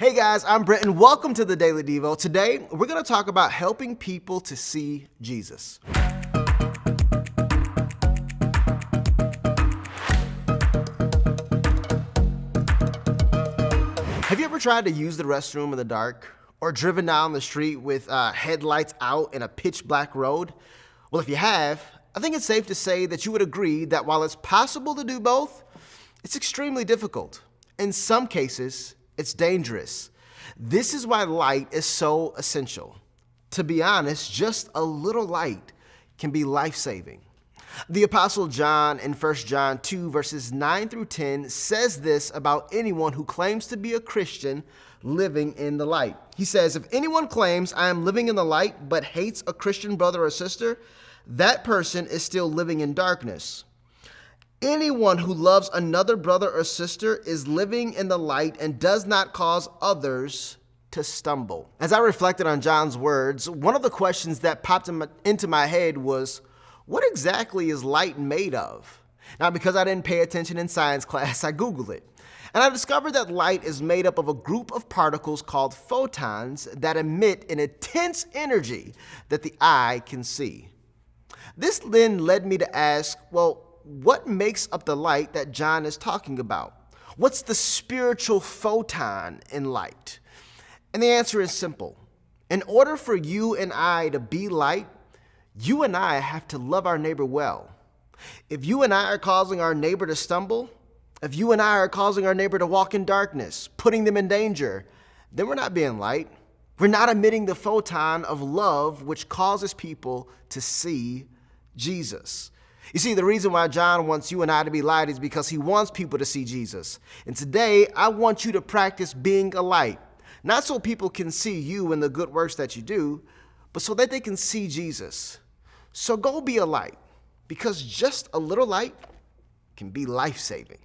Hey guys, I'm Brent and welcome to the Daily Devo. Today, we're going to talk about helping people to see Jesus. Have you ever tried to use the restroom in the dark or driven down the street with headlights out in a pitch black road? Well, if you have, I think it's safe to say that you would agree that while it's possible to do both, it's extremely difficult. In some cases, it's dangerous. This is why light is so essential. To be honest, just a little light can be life-saving. The Apostle John in 1 John 2 verses 9 through 10 says this about anyone who claims to be a Christian living in the light. He says, "If anyone claims I am living in the light but hates a Christian brother or sister, that person is still living in darkness. Anyone who loves another brother or sister is living in the light and does not cause others to stumble." As I reflected on John's words, one of the questions that popped into my head was, what exactly is light made of? Now, because I didn't pay attention in science class, I Googled it. And I discovered that light is made up of a group of particles called photons that emit an intense energy that the eye can see. This then led me to ask, well, what makes up the light that John is talking about? What's the spiritual photon in light? And the answer is simple. In order for you and I to be light, you and I have to love our neighbor well. If you and I are causing our neighbor to stumble, if you and I are causing our neighbor to walk in darkness, putting them in danger, then we're not being light. We're not emitting the photon of love which causes people to see Jesus. You see, the reason why John wants you and I to be light is because he wants people to see Jesus. And today, I want you to practice being a light, not so people can see you and the good works that you do, but so that they can see Jesus. So go be a light, because just a little light can be life-saving.